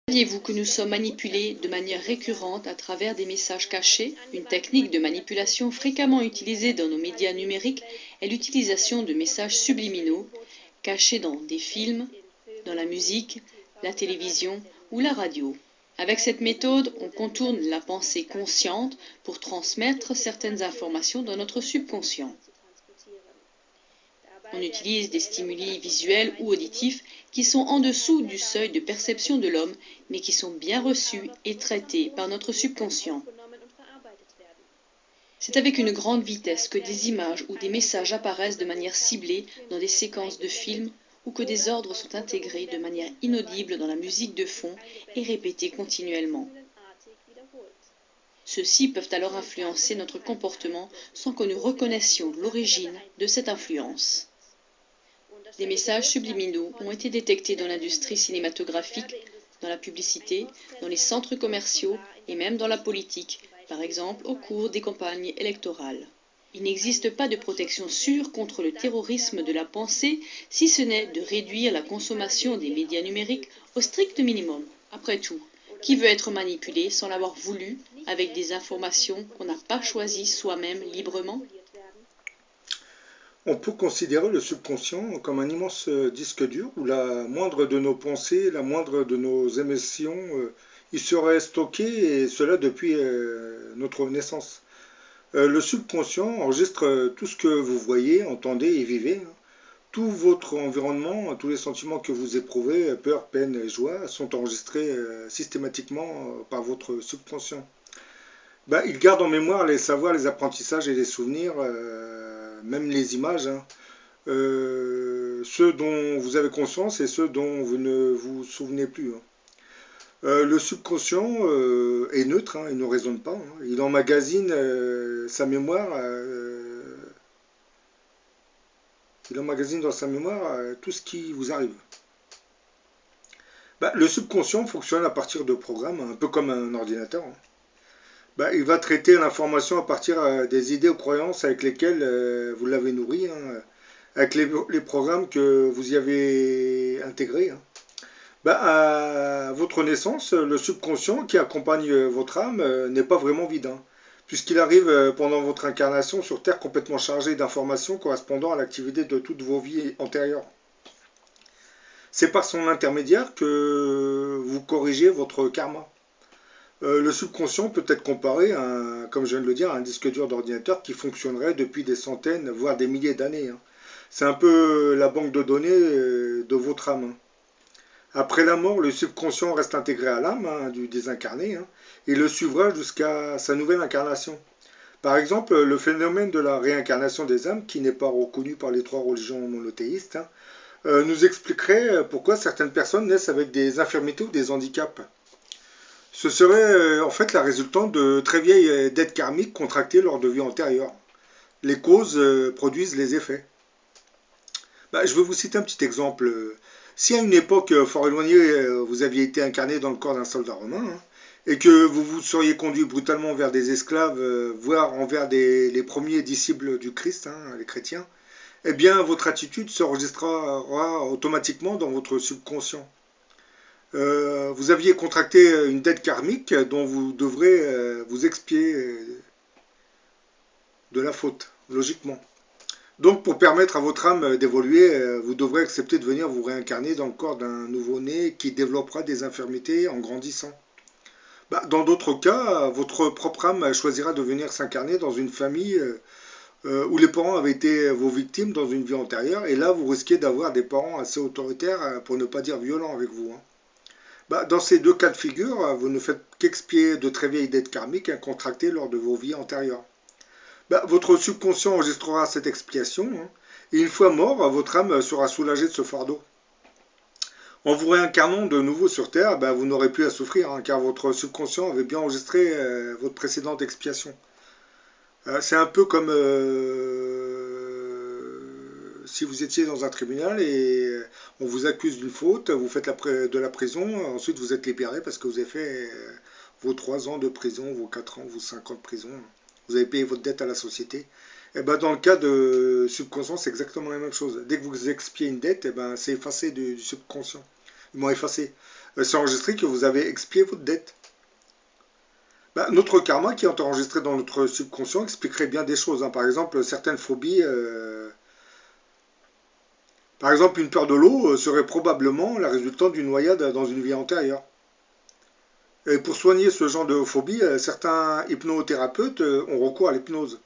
Saviez-vous que nous sommes manipulés de manière récurrente à travers des messages cachés? Une technique de manipulation fréquemment utilisée dans nos médias numériques est l'utilisation de messages subliminaux cachés dans des films, dans la musique, la télévision ou la radio. Avec cette méthode, on contourne la pensée consciente pour transmettre certaines informations dans notre subconscient. On utilise des stimuli visuels ou auditifs qui sont en dessous du seuil de perception de l'homme, mais qui sont bien reçus et traités par notre subconscient. C'est avec une grande vitesse que des images ou des messages apparaissent de manière ciblée dans des séquences de films ou que des ordres sont intégrés de manière inaudible dans la musique de fond et répétés continuellement. Ceux-ci peuvent alors influencer notre comportement sans que nous reconnaissions l'origine de cette influence. Des messages subliminaux ont été détectés dans l'industrie cinématographique, dans la publicité, dans les centres commerciaux et même dans la politique, par exemple au cours des campagnes électorales. Il n'existe pas de protection sûre contre le terrorisme de la pensée, si ce n'est de réduire la consommation des médias numériques au strict minimum. Après tout, qui veut être manipulé sans l'avoir voulu, avec des informations qu'on n'a pas choisies soi-même librement? On peut considérer le subconscient comme un immense disque dur où la moindre de nos pensées, la moindre de nos émotions y serait stockée, et cela depuis notre naissance. Le subconscient enregistre tout ce que vous voyez, entendez et vivez, hein. Tout votre environnement, tous les sentiments que vous éprouvez, peur, peine et joie, sont enregistrés systématiquement par votre subconscient. Il garde en mémoire les savoirs, les apprentissages et les souvenirs, même les images, hein. Ceux dont vous avez conscience et ceux dont vous ne vous souvenez plus, hein. Le subconscient est neutre, hein, il ne raisonne pas, hein. Il emmagasine sa mémoire, il emmagasine dans sa mémoire tout ce qui vous arrive. Le subconscient fonctionne à partir de programmes, un peu comme un ordinateur, hein. Il va traiter l'information à partir des idées ou croyances avec lesquelles vous l'avez nourri, hein, avec les programmes que vous y avez intégrés, hein. À votre naissance, le subconscient qui accompagne votre âme n'est pas vraiment vide, hein, puisqu'il arrive pendant votre incarnation sur Terre complètement chargé d'informations correspondant à l'activité de toutes vos vies antérieures. C'est par son intermédiaire que vous corrigez votre karma. Le subconscient peut être comparé, comme je viens de le dire, à un disque dur d'ordinateur qui fonctionnerait depuis des centaines, voire des milliers d'années, hein. C'est un peu la banque de données de votre âme, hein. Après la mort, le subconscient reste intégré à l'âme, hein, du désincarné, hein, et le suivra jusqu'à sa nouvelle incarnation. Par exemple, le phénomène de la réincarnation des âmes, qui n'est pas reconnu par les trois religions monothéistes, hein, nous expliquerait pourquoi certaines personnes naissent avec des infirmités ou des handicaps. Ce serait en fait la résultante de très vieilles dettes karmiques contractées lors de vies antérieures. Les causes produisent les effets. Je vais vous citer un petit exemple. Si à une époque fort éloignée, vous aviez été incarné dans le corps d'un soldat romain, hein, et que vous vous seriez conduit brutalement vers des esclaves, voire envers les premiers disciples du Christ, hein, les chrétiens, eh bien votre attitude s'enregistrera automatiquement dans votre subconscient. Vous aviez contracté une dette karmique dont vous devrez vous expier de la faute, logiquement. Donc, pour permettre à votre âme d'évoluer, vous devrez accepter de venir vous réincarner dans le corps d'un nouveau-né qui développera des infirmités en grandissant. Dans d'autres cas, votre propre âme choisira de venir s'incarner dans une famille où les parents avaient été vos victimes dans une vie antérieure, et là, vous risquez d'avoir des parents assez autoritaires, pour ne pas dire violents avec vous, hein. Dans ces deux cas de figure, vous ne faites qu'expier de très vieilles dettes karmiques contractées lors de vos vies antérieures. Votre subconscient enregistrera cette expiation, hein, et une fois mort, votre âme sera soulagée de ce fardeau. En vous réincarnant de nouveau sur Terre, vous n'aurez plus à souffrir, hein, car votre subconscient avait bien enregistré votre précédente expiation. C'est un peu comme si vous étiez dans un tribunal et on vous accuse d'une faute, vous faites de la prison, ensuite vous êtes libéré parce que vous avez fait vos 3 ans de prison, vos 4 ans, vos 5 ans de prison. Vous avez payé votre dette à la société. Et dans le cas de subconscient, c'est exactement la même chose. Dès que vous expiez une dette, c'est effacé du subconscient. Ils m'ont effacé. c'est enregistré que vous avez expié votre dette. Bah, notre karma qui est enregistré dans notre subconscient expliquerait bien des choses, hein. Par exemple, certaines phobies, par exemple une peur de l'eau serait probablement la résultante d'une noyade dans une vie antérieure. Et pour soigner ce genre de phobie, certains hypnothérapeutes ont recours à l'hypnose.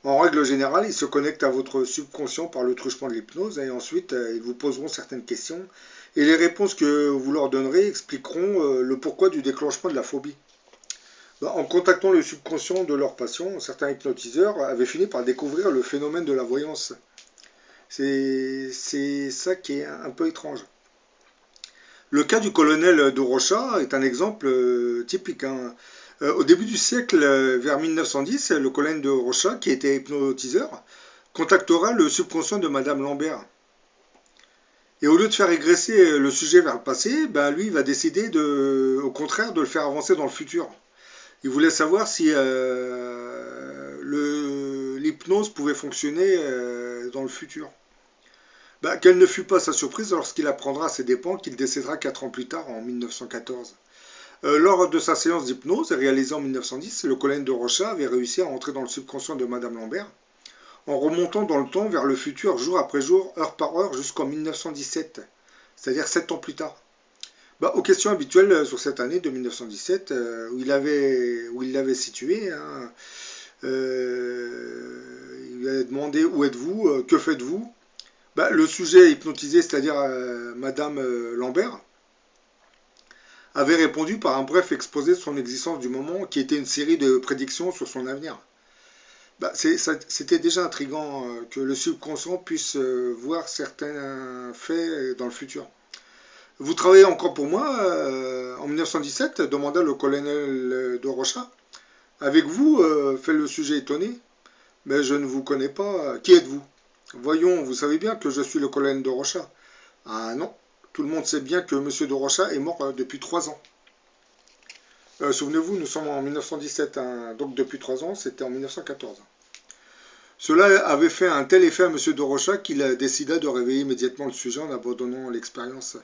En règle générale, ils se connectent à votre subconscient par le truchement de l'hypnose et ensuite ils vous poseront certaines questions et les réponses que vous leur donnerez expliqueront le pourquoi du déclenchement de la phobie. Bah, en contactant le subconscient de leurs patients, certains hypnotiseurs avaient fini par découvrir le phénomène de la voyance. C'est ça qui est un peu étrange. Le cas du colonel de Rocha est un exemple typique, hein. Au début du siècle, vers 1910, le colonel de Rocha, qui était hypnotiseur, contactera le subconscient de Madame Lambert. Et au lieu de faire régresser le sujet vers le passé, ben lui il va décider au contraire de le faire avancer dans le futur. Il voulait savoir si l'hypnose pouvait fonctionner dans le futur. Bah, quelle ne fut pas sa surprise lorsqu'il apprendra à ses dépens qu'il décédera 4 ans plus tard, en 1914. Lors de sa séance d'hypnose réalisée en 1910, le colonel de Rocha avait réussi à entrer dans le subconscient de Madame Lambert en remontant dans le temps vers le futur jour après jour, heure par heure, jusqu'en 1917, c'est-à-dire 7 ans plus tard. Bah, aux questions habituelles sur cette année de 1917, où il l'avait situé, hein, il lui avait demandé où êtes-vous, que faites-vous. Bah, le sujet hypnotisé, c'est-à-dire Madame Lambert, avait répondu par un bref exposé de son existence du moment, qui était une série de prédictions sur son avenir. Bah, c'était déjà intriguant que le subconscient puisse voir certains faits dans le futur. Vous travaillez encore pour moi en 1917 demanda le colonel de Rocha. Avec vous fait le sujet étonné. Mais je ne vous connais pas. Qui êtes-vous? Voyons, vous savez bien que je suis le colonel de Rocha. Ah non, tout le monde sait bien que M. de Rocha est mort depuis 3 ans. Souvenez-vous, nous sommes en 1917, hein, donc depuis 3 ans, c'était en 1914. Cela avait fait un tel effet à M. de Rocha qu'il décida de réveiller immédiatement le sujet en abandonnant l'expérience.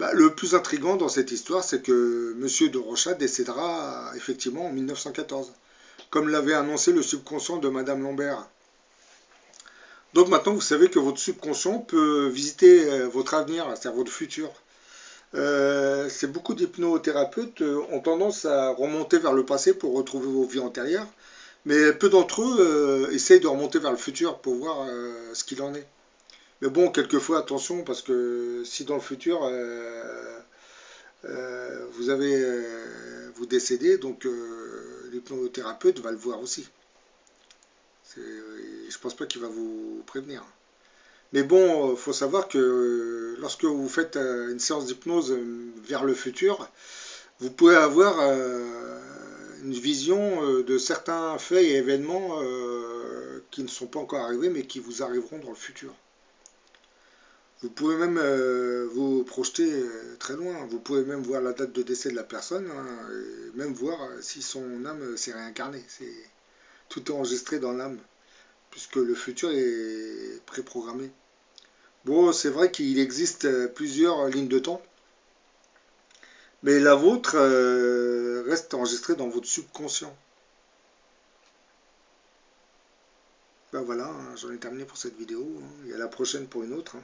Bah, le plus intriguant dans cette histoire, c'est que M. de Rocha décédera effectivement en 1914, comme l'avait annoncé le subconscient de Madame Lambert. Donc maintenant, vous savez que votre subconscient peut visiter votre avenir, c'est-à-dire votre futur. C'est beaucoup d'hypnothérapeutes ont tendance à remonter vers le passé pour retrouver vos vies antérieures, mais peu d'entre eux essayent de remonter vers le futur pour voir ce qu'il en est. Mais bon, quelquefois, attention, parce que si dans le futur, vous décédez, donc l'hypnothérapeute va le voir aussi. Je pense pas qu'il va vous prévenir. Mais bon, il faut savoir que lorsque vous faites une séance d'hypnose vers le futur, vous pouvez avoir une vision de certains faits et événements qui ne sont pas encore arrivés, mais qui vous arriveront dans le futur. Vous pouvez même vous projeter très loin. Vous pouvez même voir la date de décès de la personne, hein, et même voir si son âme s'est réincarnée. Tout est enregistré dans l'âme, puisque le futur est préprogrammé. Bon, c'est vrai qu'il existe plusieurs lignes de temps, mais la vôtre reste enregistrée dans votre subconscient. Ben voilà, hein, j'en ai terminé pour cette vidéo, hein, et à la prochaine pour une autre, hein.